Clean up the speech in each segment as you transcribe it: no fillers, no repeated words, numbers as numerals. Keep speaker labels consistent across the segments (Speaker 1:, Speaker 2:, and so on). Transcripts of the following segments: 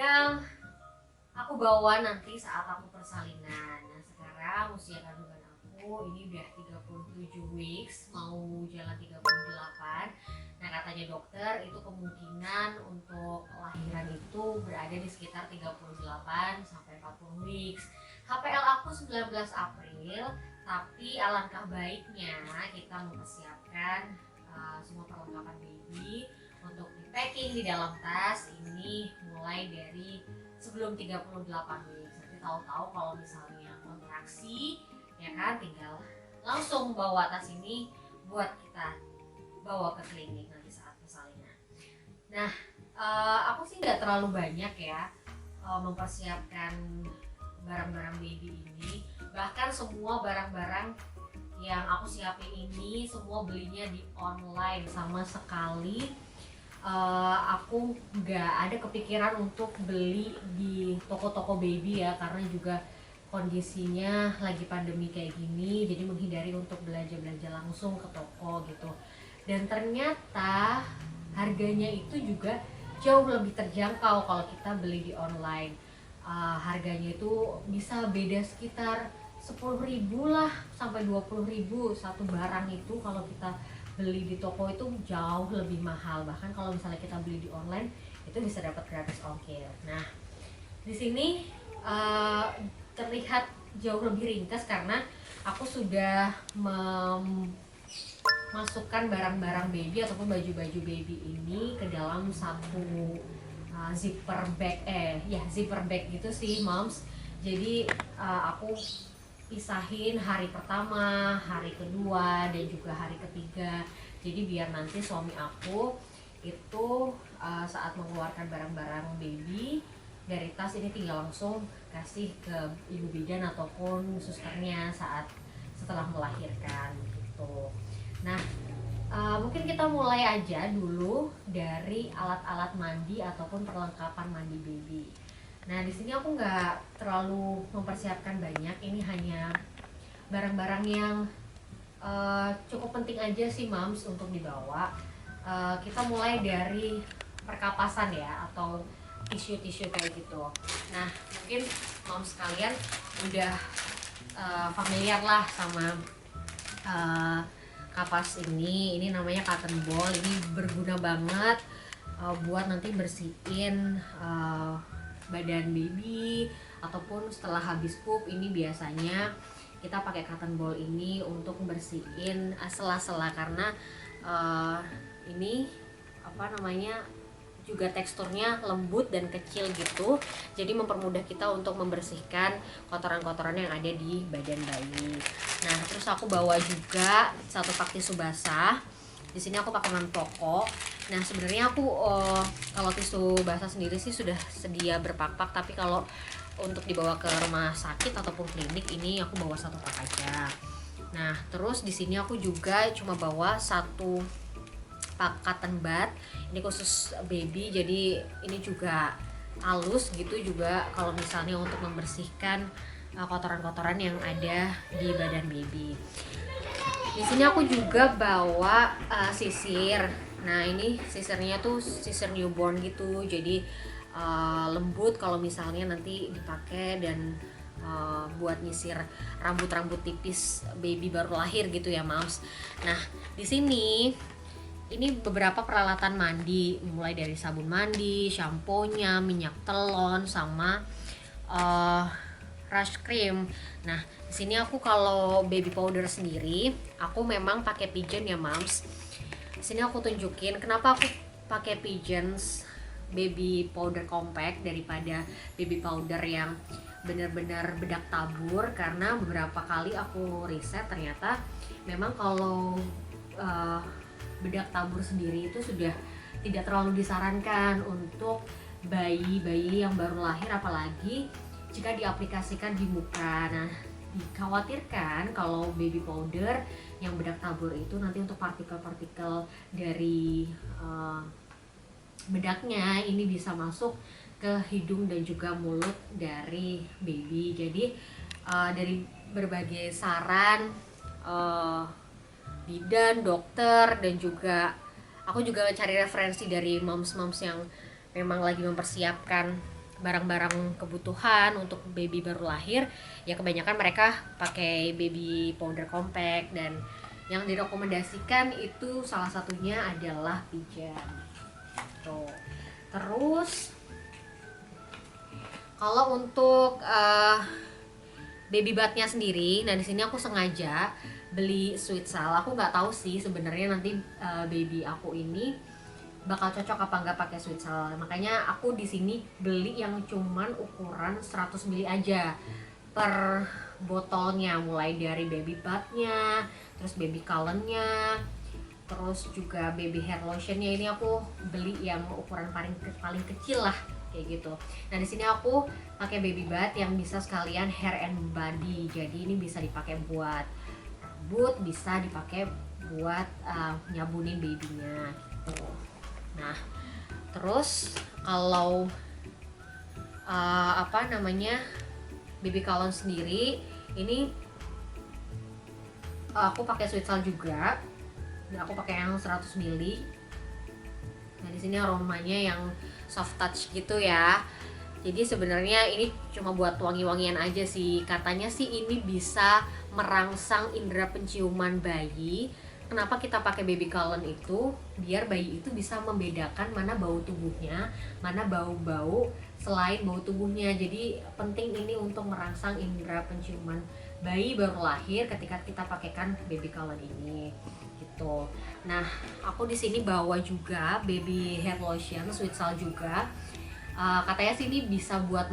Speaker 1: yang aku bawa nanti saat aku persalinan. Nah, sekarang usia kandungan aku ini udah 37 weeks, mau jalan 38. Nah, katanya dokter itu kemungkinan untuk lahiran itu berada di sekitar 38 sampai 40 weeks. HPL aku 19 April, tapi alangkah baiknya kita mempersiapkan semua perlengkapan baby untuk di packing di dalam tas ini mulai dari sebelum 38 weeks. Nanti tahu-tahu kalau misalnya kontraksi ya kan, tinggal langsung bawa tas ini buat kita bawa ke klinik nanti saat persalinan. Nah, aku sih nggak terlalu banyak ya mempersiapkan barang-barang baby ini. Bahkan semua barang-barang yang aku siapin ini semua belinya di online. Sama sekali aku nggak ada kepikiran untuk beli di toko-toko baby ya, karena juga kondisinya lagi pandemi kayak gini, jadi menghindari untuk belanja-belanja langsung ke toko gitu. Dan ternyata harganya itu juga jauh lebih terjangkau kalau kita beli di online. Harganya itu bisa beda sekitar 10.000 lah sampai 20.000 satu barang itu. Kalau kita beli di toko itu jauh lebih mahal. Bahkan kalau misalnya kita beli di online itu bisa dapat gratis ongkir. Nah, di sini terlihat jauh lebih ringkas karena aku sudah memasukkan barang-barang baby ataupun baju-baju baby ini ke dalam satu zipper bag gitu sih moms. Jadi aku pisahin hari pertama, hari kedua, dan juga hari ketiga. Jadi biar nanti suami aku itu saat mengeluarkan barang-barang baby dari tas ini tinggal langsung kasih ke ibu bidan ataupun susternya saat setelah melahirkan gitu. Nah, mungkin kita mulai aja dulu dari alat-alat mandi ataupun perlengkapan mandi baby. Nah, di sini aku nggak terlalu mempersiapkan banyak. Ini hanya barang-barang yang cukup penting aja sih, Mams, untuk dibawa. Kita mulai dari perkapasan ya, atau tisu-tisu kayak gitu. Nah, mungkin Mams sekalian udah familiar lah sama kapas ini namanya cotton ball. Ini berguna banget buat nanti bersihin badan baby ataupun setelah habis pup. Ini biasanya kita pakai cotton ball ini untuk bersihin sela-sela karena ini juga teksturnya lembut dan kecil gitu, jadi mempermudah kita untuk membersihkan kotoran-kotoran yang ada di badan bayi. Nah, terus aku bawa juga satu pak tisu basah. Di sini aku pakai Manpoco. Nah, sebenarnya aku kalau tisu basah sendiri sih sudah sedia berpak-pak, tapi kalau untuk dibawa ke rumah sakit ataupun klinik ini aku bawa satu pak aja. Nah, terus di sini aku juga cuma bawa satu pak cotton bud. Ini khusus baby, jadi ini juga halus gitu juga kalau misalnya untuk membersihkan kotoran-kotoran yang ada di badan baby. Di sini aku juga bawa sisir. Nah, ini sisirnya tuh sisir newborn gitu, jadi lembut kalau misalnya nanti dipakai dan buat nyisir rambut-rambut tipis baby baru lahir gitu ya, Moms. Nah, di sini ini beberapa peralatan mandi, mulai dari sabun mandi, shampoo-nya, minyak telon, sama rush cream. Nah, di sini aku kalau baby powder sendiri, aku memang pakai Pigeon ya, Moms. Di sini aku tunjukin kenapa aku pakai Pigeons baby powder compact daripada baby powder yang benar-benar bedak tabur, karena beberapa kali aku riset ternyata memang kalau bedak tabur sendiri itu sudah tidak terlalu disarankan untuk bayi-bayi yang baru lahir, apalagi jika diaplikasikan di muka. Nah, dikhawatirkan kalau baby powder yang bedak tabur itu nanti untuk partikel-partikel dari bedaknya ini bisa masuk ke hidung dan juga mulut dari baby. Jadi dari berbagai saran bidan, dokter, dan juga aku juga cari referensi dari moms-moms yang memang lagi mempersiapkan barang-barang kebutuhan untuk baby baru lahir, ya kebanyakan mereka pakai baby powder compact, dan yang direkomendasikan itu salah satunya adalah pijam. Tuh. Terus kalau untuk baby bathnya sendiri, nah di sini aku sengaja beli Sweet Sal. Aku nggak tahu sih sebenarnya nanti baby aku ini bakal cocok apa nggak pakai Sweet Sal. Makanya aku di sini beli yang cuman ukuran 100 ml aja per botolnya, mulai dari baby bathnya, terus baby cologne-nya, terus juga baby hair lotionnya. Ini aku beli yang ukuran paling kecil lah, kayak gitu. Nah di sini aku pakai baby bath yang bisa sekalian hair and body. Jadi ini bisa dipakai buat rambut, bisa dipakai buat nyabunin babynya gitu. Nah terus kalau baby cologne sendiri, ini aku pakai Sweet Sal juga. Nah, aku pakai yang 100 ml. Nah di sini aromanya yang soft touch gitu ya. Jadi sebenarnya ini cuma buat wangi-wangian aja sih. Katanya sih ini bisa merangsang indera penciuman bayi. Kenapa kita pakai baby cologne itu? Biar bayi itu bisa membedakan mana bau tubuhnya, mana bau-bau selain bau tubuhnya. Jadi penting ini untuk merangsang indera penciuman bayi baru lahir ketika kita pakaikan baby cologne ini gitu. Nah, aku di sini bawa juga baby hair lotion Sweet Sal juga. Katanya sih ini bisa buat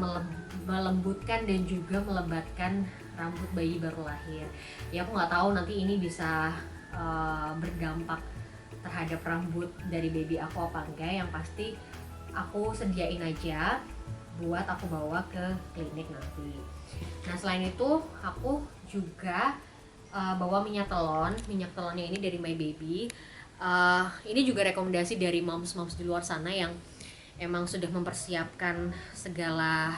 Speaker 1: melembutkan dan juga melebatkan rambut bayi baru lahir. Ya aku nggak tahu nanti ini bisa berdampak terhadap rambut dari baby aku apa enggak. Yang pasti aku sediain aja buat aku bawa ke klinik nanti. Nah selain itu aku juga bawa minyak telon. Minyak telonnya ini dari My Baby. Ini juga rekomendasi dari moms-moms di luar sana yang emang sudah mempersiapkan segala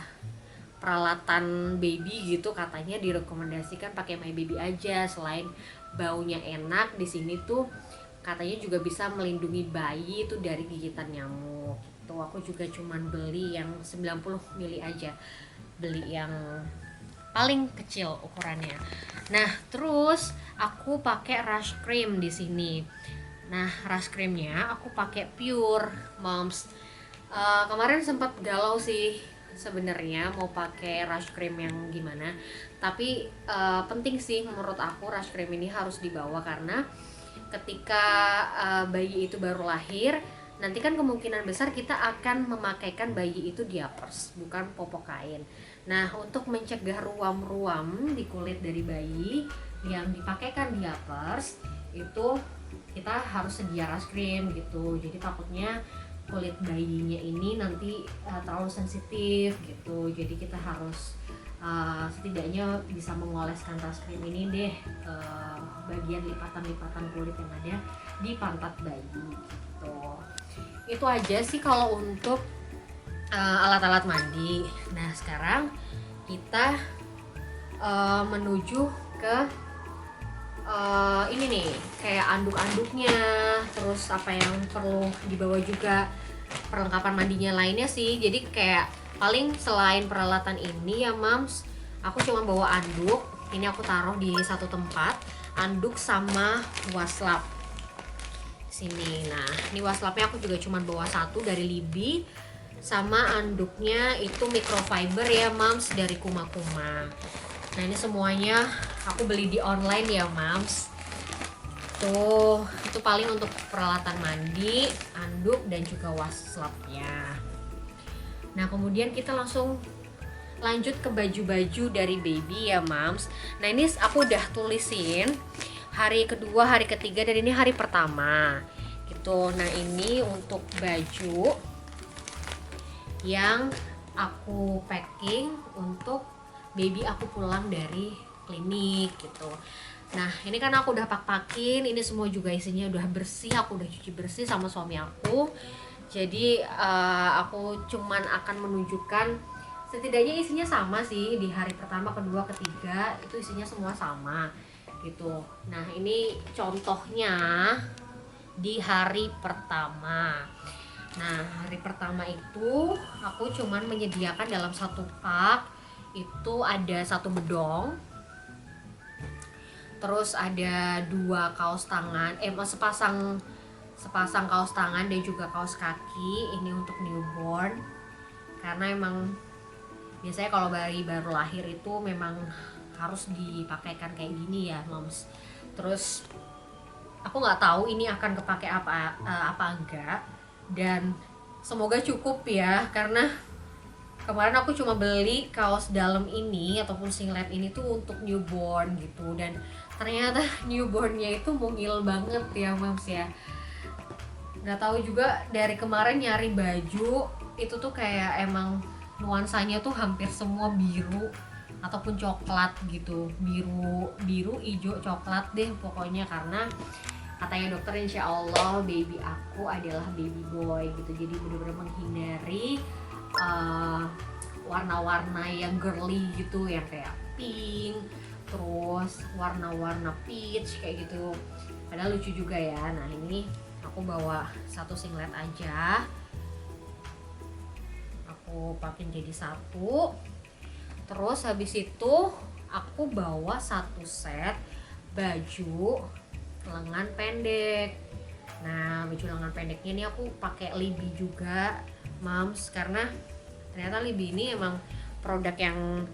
Speaker 1: peralatan baby gitu. Katanya direkomendasikan pakai My Baby aja. Selain baunya enak, di sini tuh katanya juga bisa melindungi bayi itu dari gigitan nyamuk. Tuh aku juga cuman beli yang 90 ml aja. Beli yang paling kecil ukurannya. Nah, terus aku pakai Rush Cream di sini. Nah, Rush Creamnya aku pakai Pure, moms. Kemarin sempat galau sih sebenarnya mau pakai Rush Cream yang gimana. Tapi penting sih menurut aku Rush Cream ini harus dibawa karena ketika bayi itu baru lahir, nanti kan kemungkinan besar kita akan memakaikan bayi itu diapers, bukan popok kain. Nah, untuk mencegah ruam-ruam di kulit dari bayi yang dipakaikan diapers, itu kita harus sedia Rush Cream gitu. Jadi takutnya kulit bayinya ini nanti terlalu sensitif gitu. Jadi kita harus setidaknya bisa mengoleskan Rush Cream ini deh bagian lipatan-lipatan kulit yang ada di pantat bayi gitu. Itu aja sih kalau untuk alat-alat mandi. Nah sekarang kita menuju ke ini nih, kayak anduk-anduknya, terus apa yang perlu dibawa juga, perlengkapan mandinya lainnya sih. Jadi kayak paling selain peralatan ini ya mams, aku cuma bawa anduk. Ini aku taruh di satu tempat, anduk sama waslap sini. Nah ini waslapnya aku juga cuma bawa satu dari Libby, sama anduknya itu microfiber ya mams dari Kuma Kuma. Nah ini semuanya aku beli di online ya mams. Tuh, itu paling untuk peralatan mandi, anduk dan juga waslapnya. Nah kemudian kita langsung lanjut ke baju-baju dari baby ya mams. Nah ini aku udah tulisin hari kedua, hari ketiga, dan ini hari pertama gitu. Nah ini untuk baju yang aku packing untuk baby aku pulang dari klinik gitu. Nah ini kan aku udah pak-pakin, ini semua juga isinya udah bersih, aku udah cuci bersih sama suami aku. Jadi aku cuman akan menunjukkan setidaknya isinya sama sih di hari pertama, kedua, ketiga itu isinya semua sama gitu. Nah ini contohnya di hari pertama. Nah, hari pertama itu aku cuman menyediakan dalam satu pak itu ada satu bedong, terus ada dua kaos tangan, sepasang kaos tangan dan juga kaos kaki. Ini untuk newborn, karena emang biasanya kalau bayi baru lahir itu memang harus dipakaikan kayak gini ya, moms. Terus aku nggak tahu ini akan kepake apa enggak, dan semoga cukup ya, karena kemarin aku cuma beli kaos dalam ini ataupun singlet ini tuh untuk newborn gitu, dan ternyata newbornnya itu mungil banget ya moms ya. Nggak tahu juga, dari kemarin nyari baju itu tuh kayak emang nuansanya tuh hampir semua biru ataupun coklat gitu, biru hijau coklat deh pokoknya, karena katanya dokter insya Allah baby aku adalah baby boy gitu, jadi benar-benar menghindari warna-warna yang girly gitu, yang kayak pink terus warna-warna peach kayak gitu, padahal lucu juga ya. Nah, ini aku bawa satu singlet aja, aku pakai jadi satu. Terus habis itu aku bawa satu set baju lengan pendek. Nah, baju lengan pendeknya ini aku pakai Libby juga, Moms, karena ternyata Libby ini emang produk yang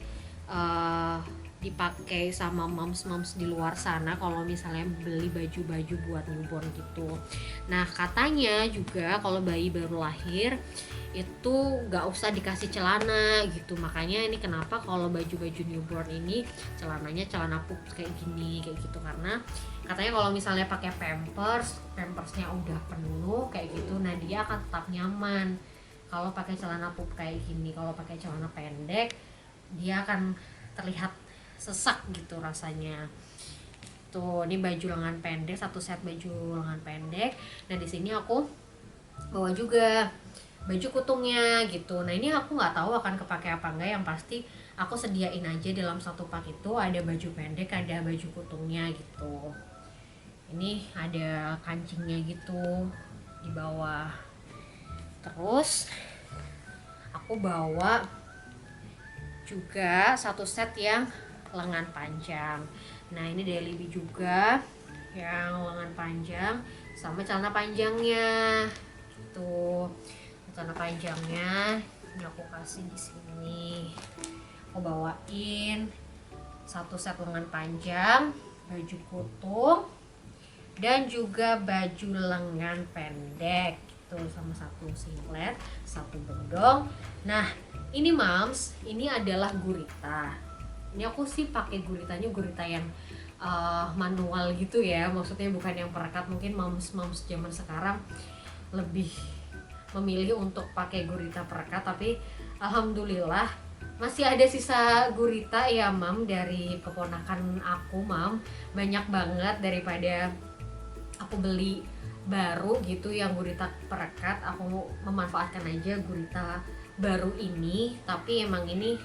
Speaker 1: dipakai sama moms di luar sana kalau misalnya beli baju-baju buat newborn gitu. Nah, katanya juga kalau bayi baru lahir itu gak usah dikasih celana gitu, makanya ini kenapa kalau baju-baju newborn ini celananya celana pup kayak gini kayak gitu, karena katanya kalau misalnya pakai pampersnya udah penuh kayak gitu, nah dia akan tetap nyaman. Kalau pakai celana pup kayak gini, kalau pakai celana pendek dia akan terlihat sesak gitu rasanya. Tuh, ini baju lengan pendek, satu set baju lengan pendek. Nah, di sini aku bawa juga baju kutungnya gitu. Nah, ini aku nggak tahu akan kepake apa enggak, yang pasti aku sediain aja dalam satu pak itu ada baju pendek, ada baju kutungnya gitu. Ini ada kancingnya gitu di bawah. Terus aku bawa juga satu set yang lengan panjang. Nah, ini dari Libby juga yang lengan panjang sama celana panjangnya gitu. Celana panjangnya ini aku kasih di sini. Aku bawain satu set lengan panjang, baju kutung, dan juga baju lengan pendek gitu, sama satu singlet, satu bedong. Nah, ini moms, ini adalah gurita. Ini aku sih pakai guritanya gurita yang manual gitu ya, maksudnya bukan yang perekat. Mungkin moms zaman sekarang lebih memilih untuk pakai gurita perekat, tapi alhamdulillah masih ada sisa gurita ya mam, dari keponakan aku mam, banyak banget daripada aku beli baru gitu yang gurita perekat. Aku memanfaatkan aja gurita baru ini, tapi emang ini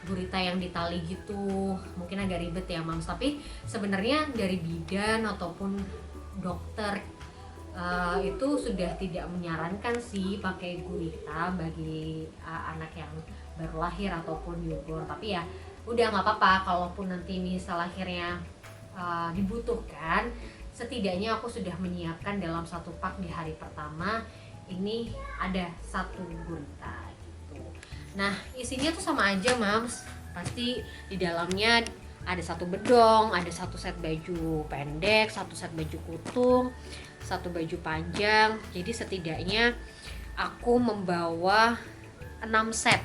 Speaker 1: gurita yang ditali gitu, mungkin agak ribet ya mams, tapi sebenarnya dari bidan ataupun dokter itu sudah tidak menyarankan sih pakai gurita bagi anak yang baru lahir ataupun newborn. Tapi ya udah nggak apa-apa, kalaupun nanti misal akhirnya dibutuhkan, setidaknya aku sudah menyiapkan dalam satu pak di hari pertama ini ada satu gurita gitu. Nah, isinya tuh sama aja mams, pasti di dalamnya ada satu bedong, ada satu set baju pendek, satu set baju kutung, satu baju panjang. Jadi setidaknya aku membawa 6 set.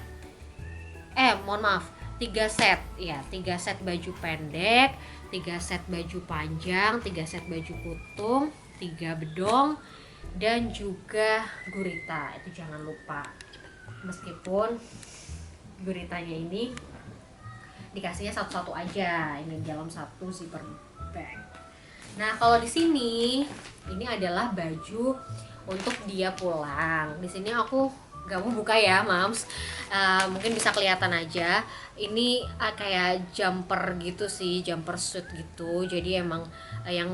Speaker 1: Mohon maaf, 3 set. Ya, 3 set baju pendek, 3 set baju panjang, 3 set baju kutung, 3 bedong, dan juga gurita. Itu jangan lupa. Meskipun guritanya ini dikasihnya satu-satu aja, ini dalam satu zipper bag. Nah, kalau di sini ini adalah baju untuk dia pulang. Di sini aku gak mau buka ya, mams. Mungkin bisa kelihatan aja. Ini kayak jumper gitu sih, jumper suit gitu. Jadi emang yang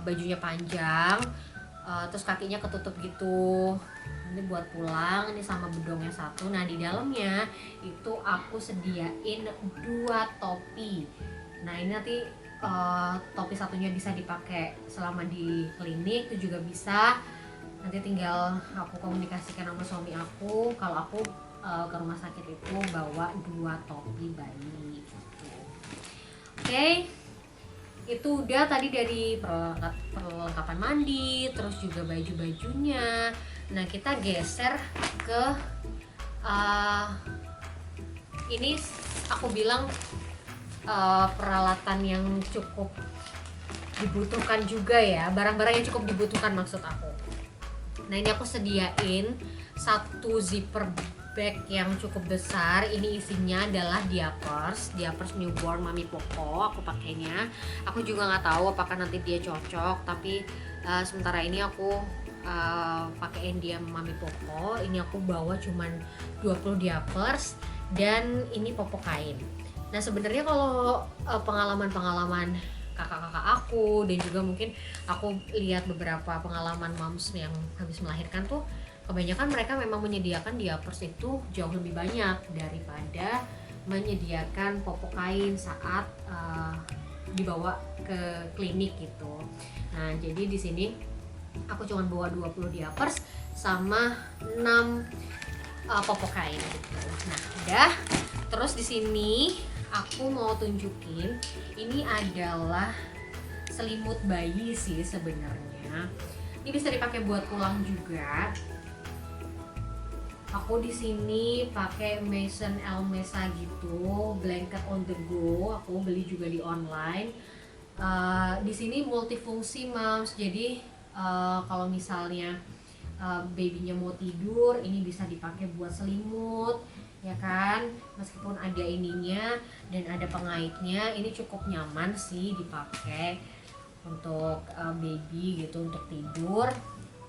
Speaker 1: bajunya panjang, terus kakinya ketutup gitu. Ini buat pulang, ini sama bedongnya satu. Nah di dalamnya itu aku sediain 2 topi. Nah ini nanti topi satunya bisa dipakai selama di klinik, itu juga bisa. Nanti tinggal aku komunikasikan sama suami aku kalau aku ke rumah sakit itu bawa 2 topi bayi gitu. Oke, itu udah tadi dari perlengkapan mandi, terus juga baju-bajunya. Nah kita geser ke ini aku bilang peralatan yang cukup dibutuhkan juga ya, barang-barang yang cukup dibutuhkan maksud aku. Nah ini aku sediain 1 zipper bag yang cukup besar. Ini isinya adalah diapers newborn Mami Poco. Aku pakainya, aku juga nggak tahu apakah nanti dia cocok, tapi sementara ini aku pakein dia Mami Poco. Ini aku bawa cuman 20 diapers dan ini popok kain. Nah sebenarnya kalau pengalaman kakak-kakak aku dan juga mungkin aku lihat beberapa pengalaman moms yang habis melahirkan tuh, kebanyakan mereka memang menyediakan diapers itu jauh lebih banyak daripada menyediakan popok kain saat dibawa ke klinik gitu. Nah jadi di sini aku cuma bawa 20 diapers sama 6 popok kain gitu. Nah udah, terus di sini aku mau tunjukin, ini adalah selimut bayi sih sebenarnya. Ini bisa dipakai buat pulang juga. Aku di sini pakai Maison Elmesa gitu, blanket on the go. Aku beli juga di online. Di sini multifungsi moms, jadi kalau misalnya babynya mau tidur, ini bisa dipakai buat selimut, ya kan, meskipun ada ininya dan ada pengaitnya, ini cukup nyaman sih dipakai untuk baby gitu, untuk tidur.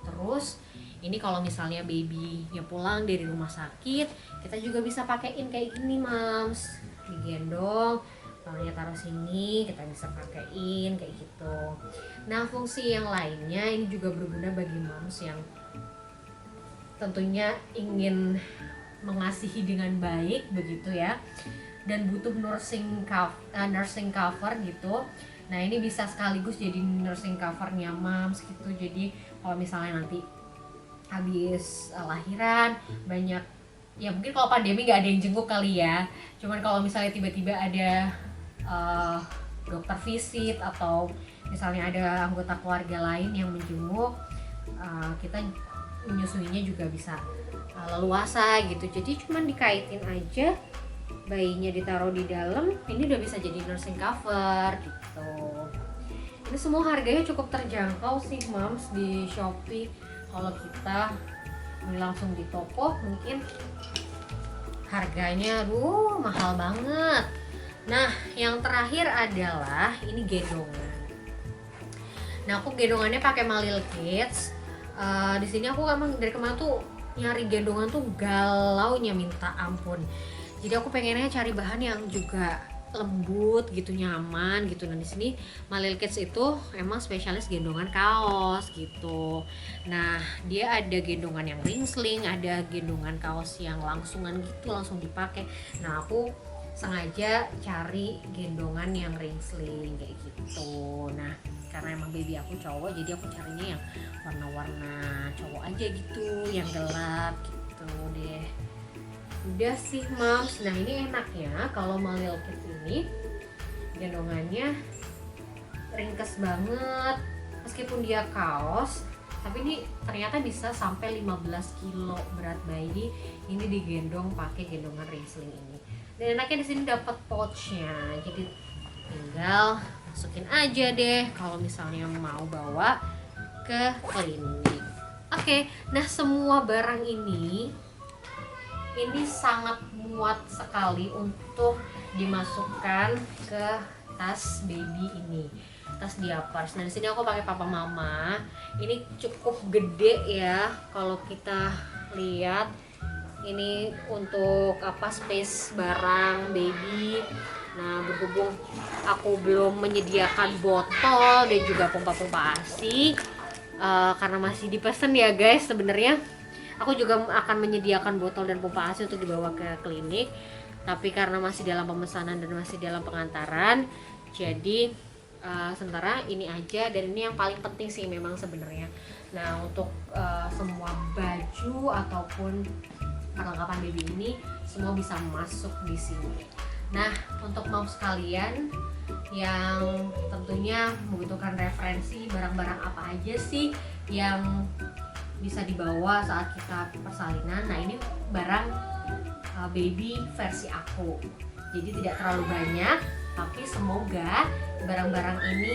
Speaker 1: Terus ini kalau misalnya babynya pulang dari rumah sakit, kita juga bisa pakein kayak gini moms, digendong, palanya taruh sini, kita bisa pakein kayak gitu. Nah fungsi yang lainnya ini juga berguna bagi moms yang tentunya ingin mengasihi dengan baik begitu ya, dan butuh nursing cover gitu. Nah ini bisa sekaligus jadi nursing covernya moms gitu. Jadi kalau misalnya nanti habis lahiran banyak, ya mungkin kalau pandemi nggak ada yang jenguk kali ya, cuman kalau misalnya tiba-tiba ada dokter visit atau misalnya ada anggota keluarga lain yang menjenguk, kita menyusuinya juga bisa leluasa gitu. Jadi cuman dikaitin aja, bayinya ditaruh di dalam, ini udah bisa jadi nursing cover gitu. Ini semua harganya cukup terjangkau sih moms di Shopee. Kalau kita beli langsung di toko mungkin harganya mahal banget. Nah yang terakhir adalah ini gendongan. Nah aku gendongannya pakai Malil Kids. Di sini aku emang dari kemarin tuh nyari gendongan tuh galaunya minta ampun. Jadi aku pengennya cari bahan yang juga lembut gitu, nyaman gitu. Nah di sini Malil Kids itu emang spesialis gendongan kaos gitu. Nah dia ada gendongan yang ring sling, ada gendongan kaos yang langsungan gitu, langsung dipakai. Nah aku sengaja cari gendongan yang ring sling kayak gitu. Nah karena emang baby aku cowok, jadi aku carinya yang warna-warna cowok aja gitu, yang gelap gitu deh. Udah sih moms. Nah ini enaknya kalau Malil Kids ini gendongannya ringkes banget, meskipun dia kaos tapi ini ternyata bisa sampai 15 kilo berat bayi ini digendong pakai gendongan ring sling ini. Dan enaknya di sini dapat pouchnya, jadi tinggal masukin aja deh kalau misalnya mau bawa ke klinik. Oke, nah semua barang ini sangat muat sekali untuk dimasukkan ke tas baby ini, tas diapers. Nah di sini aku pakai papa mama. Ini cukup gede ya kalau kita lihat. Ini untuk space barang baby. Nah berhubung aku belum menyediakan botol dan juga pompa-pompa ASI, karena masih dipesan ya guys. Sebenarnya aku juga akan menyediakan botol dan pompa ASI untuk dibawa ke klinik, tapi karena masih dalam pemesanan dan masih dalam pengantaran, jadi sementara ini aja. Dan ini yang paling penting sih memang sebenarnya. Nah, untuk semua baju ataupun perlengkapan baby ini semua bisa masuk di sini. Nah, untuk moms sekalian yang tentunya membutuhkan referensi barang-barang apa aja sih yang bisa dibawa saat kita persalinan. Nah, ini barang baby versi aku. Jadi tidak terlalu banyak, tapi semoga barang-barang ini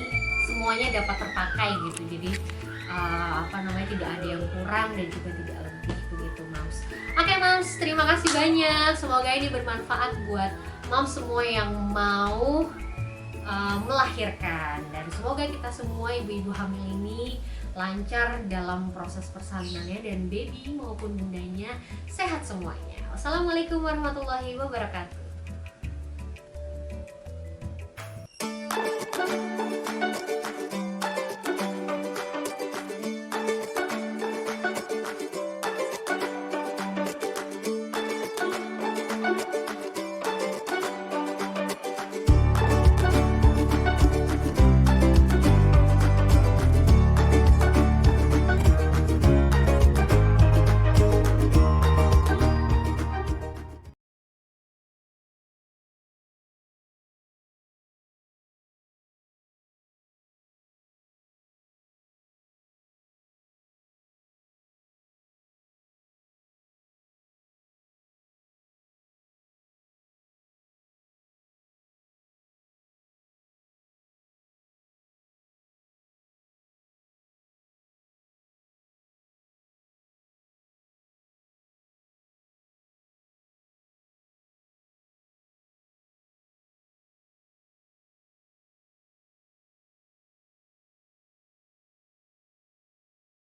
Speaker 1: semuanya dapat terpakai gitu. Jadi tidak ada yang kurang dan juga tidak lebih begitu moms. Oke moms, terima kasih banyak. Semoga ini bermanfaat buat moms semua yang mau melahirkan, dan semoga kita semua ibu-ibu hamil ini lancar dalam proses persalinannya dan baby maupun bundanya sehat semuanya. Wassalamualaikum warahmatullahi wabarakatuh.